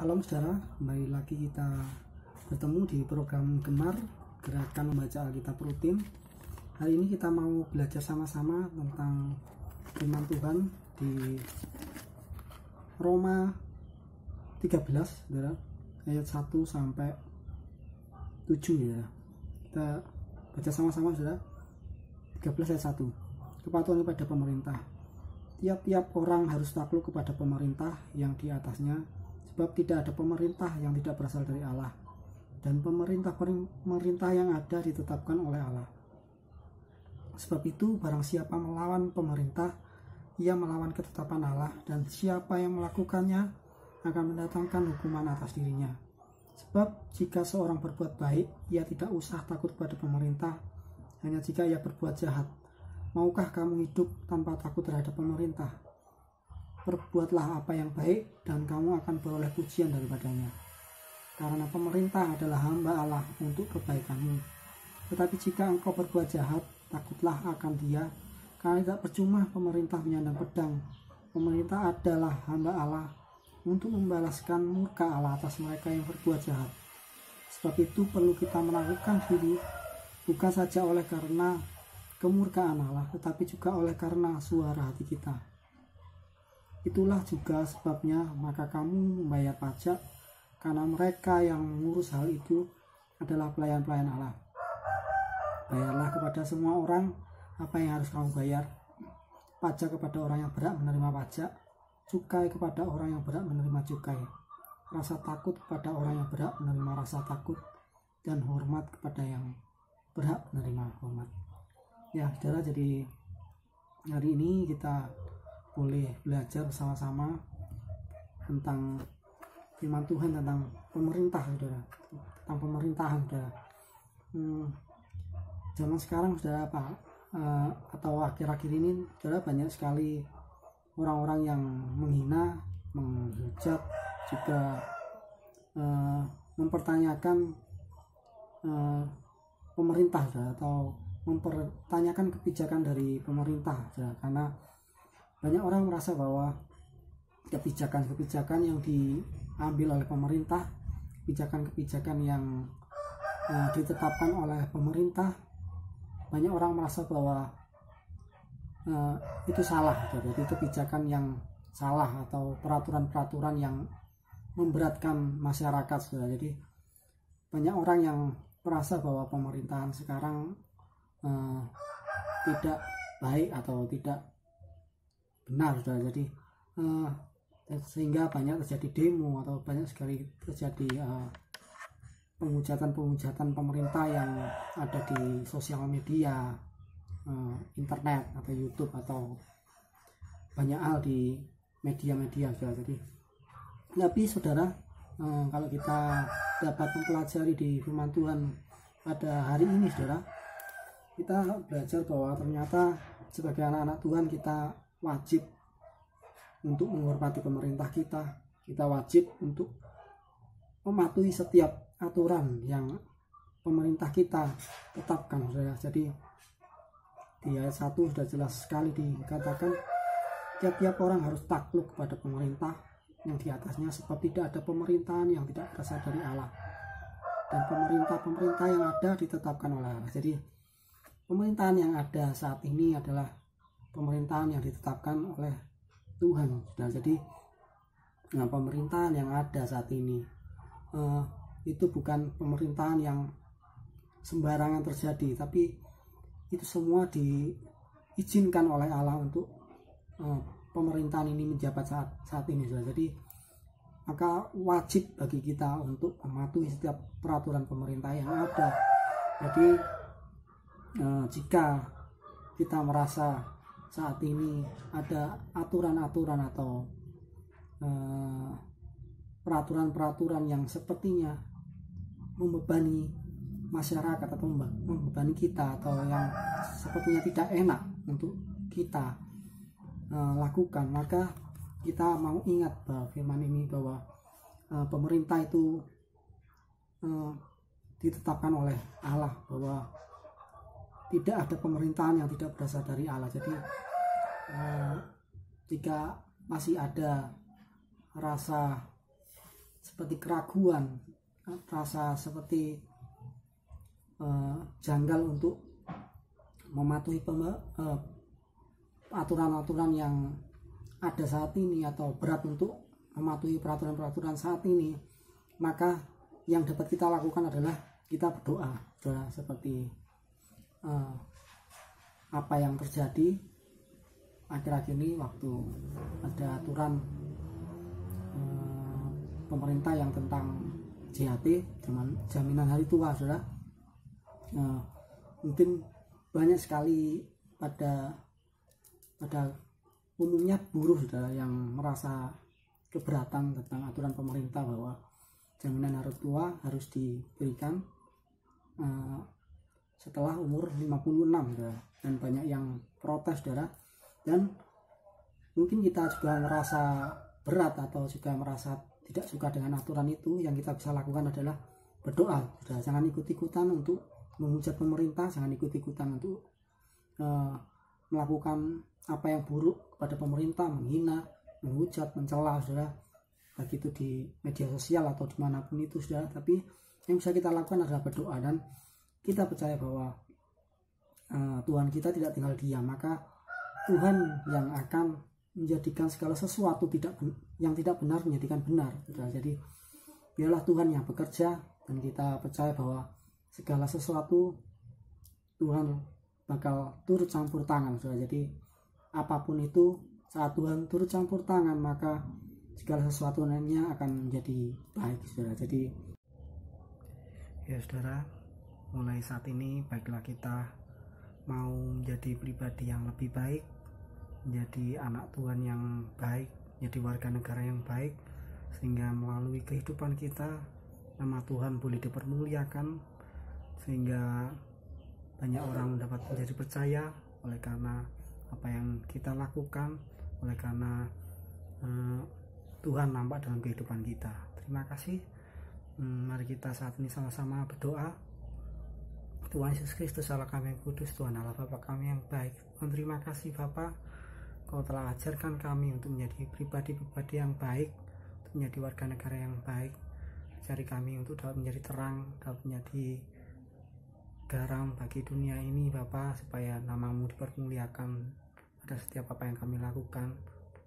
Salam saudara, kembali lagi kita bertemu di program Gemar Gerakan Membaca Alkitab Rutin. Hari ini kita mau belajar sama-sama tentang firman Tuhan di Roma 13, saudara, ayat 1 sampai 7 ya. Kita baca sama-sama saudara. 13 ayat 1. Kepatuhan kepada pemerintah. Tiap-tiap orang harus takluk kepada pemerintah yang di atasnya, sebab tidak ada pemerintah yang tidak berasal dari Allah, dan pemerintah yang ada ditetapkan oleh Allah. Sebab itu barang siapa melawan pemerintah, ia melawan ketetapan Allah, dan siapa yang melakukannya akan mendatangkan hukuman atas dirinya. Sebab jika seorang berbuat baik, ia tidak usah takut kepada pemerintah, hanya jika ia berbuat jahat. Maukah kamu hidup tanpa takut terhadap pemerintah? Perbuatlah apa yang baik, dan kamu akan beroleh pujian daripadanya. Karena pemerintah adalah hamba Allah untuk kebaikanmu. Tetapi jika engkau berbuat jahat, takutlah akan dia, karena tidak percuma pemerintah menyandang pedang. Pemerintah adalah hamba Allah untuk membalaskan murka Allah atas mereka yang berbuat jahat. Sebab itu perlu kita melakukan diri, bukan saja oleh karena kemurkaan Allah, tetapi juga oleh karena suara hati kita. Itulah juga sebabnya maka kamu membayar pajak, karena mereka yang mengurus hal itu adalah pelayan-pelayan Allah. Bayarlah kepada semua orang apa yang harus kamu bayar: pajak kepada orang yang berhak menerima pajak, cukai kepada orang yang berhak menerima cukai, rasa takut kepada orang yang berhak menerima rasa takut, dan hormat kepada yang berhak menerima hormat. Ya saudara, jadi hari ini kita boleh belajar bersama-sama tentang firman Tuhan tentang pemerintah, saudara, tentang pemerintahan, saudara. Zaman sekarang, saudara, atau akhir-akhir ini, saudara, banyak sekali orang-orang yang menghina, menghujat, juga mempertanyakan pemerintah, saudara, atau mempertanyakan kebijakan dari pemerintah, saudara, karena banyak orang merasa bahwa kebijakan-kebijakan yang diambil oleh pemerintah, kebijakan-kebijakan yang ditetapkan oleh pemerintah, banyak orang merasa bahwa itu salah, jadi kebijakan yang salah atau peraturan-peraturan yang memberatkan masyarakat, saudara. Jadi banyak orang yang merasa bahwa pemerintahan sekarang tidak baik atau tidak benar, saudara. Jadi sehingga banyak terjadi demo atau banyak sekali terjadi penghujatan pemerintah yang ada di sosial media, internet atau YouTube, atau banyak hal di media-media, saudara. Jadi tapi saudara, kalau kita dapat mempelajari di firman Tuhan pada hari ini, saudara, kita belajar bahwa ternyata sebagai anak-anak Tuhan kita wajib untuk menghormati pemerintah kita. Kita wajib untuk mematuhi setiap aturan yang pemerintah kita tetapkan, saudara. Jadi di ayat 1 sudah jelas sekali dikatakan tiap-tiap orang harus takluk kepada pemerintah yang di atasnya, sebab tidak ada pemerintahan yang tidak berasal dari Allah, dan pemerintah yang ada ditetapkan oleh Allah. Jadi pemerintahan yang ada saat ini adalah pemerintahan yang ditetapkan oleh Tuhan. Dan jadi pemerintahan yang ada saat ini itu bukan pemerintahan yang sembarangan terjadi, tapi itu semua diizinkan oleh Allah untuk pemerintahan ini menjabat saat ini. Jadi maka wajib bagi kita untuk mematuhi setiap peraturan pemerintah yang ada. Jadi jika kita merasa saat ini ada aturan-aturan atau peraturan-peraturan yang sepertinya membebani masyarakat atau membebani kita, atau yang sepertinya tidak enak untuk kita lakukan, maka kita mau ingat bahwa firman ini, bahwa pemerintah itu ditetapkan oleh Allah, bahwa tidak ada pemerintahan yang tidak berasal dari Allah. Jadi jika masih ada rasa seperti keraguan, rasa seperti janggal untuk mematuhi aturan-aturan yang ada saat ini, atau berat untuk mematuhi peraturan-peraturan saat ini, maka yang dapat kita lakukan adalah kita berdoa, saudara. Seperti apa yang terjadi akhir-akhir ini, waktu ada aturan pemerintah yang tentang JHT, jaminan hari tua, saudara. Mungkin banyak sekali pada umumnya buruh, saudara, yang merasa keberatan tentang aturan pemerintah bahwa jaminan hari tua harus diberikan setelah umur 56, saudara. Dan banyak yang protes, saudara. Dan mungkin kita juga merasa berat atau juga merasa tidak suka dengan aturan itu. Yang kita bisa lakukan adalah berdoa, saudara. Jangan ikut-ikutan untuk menghujat pemerintah, jangan ikut-ikutan untuk melakukan apa yang buruk kepada pemerintah, menghina, menghujat, mencela, saudara, baik itu di media sosial atau dimanapun itu, saudara. Tapi yang bisa kita lakukan adalah berdoa, dan kita percaya bahwa Tuhan kita tidak tinggal diam. Maka Tuhan yang akan menjadikan segala sesuatu yang tidak benar menjadikan benar, saudara. Jadi biarlah Tuhan yang bekerja, dan kita percaya bahwa segala sesuatu Tuhan bakal turut campur tangan, saudara. Jadi apapun itu, saat Tuhan turut campur tangan, maka segala sesuatu lainnya akan menjadi baik, saudara. Jadi ya, saudara, mulai saat ini baiklah kita mau menjadi pribadi yang lebih baik, menjadi anak Tuhan yang baik, menjadi warga negara yang baik, sehingga melalui kehidupan kita nama Tuhan boleh dipermuliakan, sehingga banyak orang dapat menjadi percaya oleh karena apa yang kita lakukan, oleh karena Tuhan nampak dalam kehidupan kita. Terima kasih. Mari kita saat ini sama-sama berdoa. Tuhan Yesus Kristus, Allah kami yang kudus, Tuhan Allah Bapa kami yang baik. Tuhan, terima kasih Bapa, Kau telah ajarkan kami untuk menjadi pribadi-pribadi yang baik, untuk menjadi warga negara yang baik. Ajari kami untuk dapat menjadi terang, dapat menjadi garam bagi dunia ini, Bapa, supaya nama-Mu dipermuliakan pada setiap apa yang kami lakukan,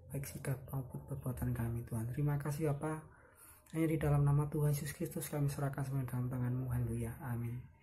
baik sikap maupun perbuatan kami, Tuhan. Terima kasih Bapa. Hanya di dalam nama Tuhan Yesus Kristus kami serahkan semua dalam tangan-Mu. Haleluya. Amin.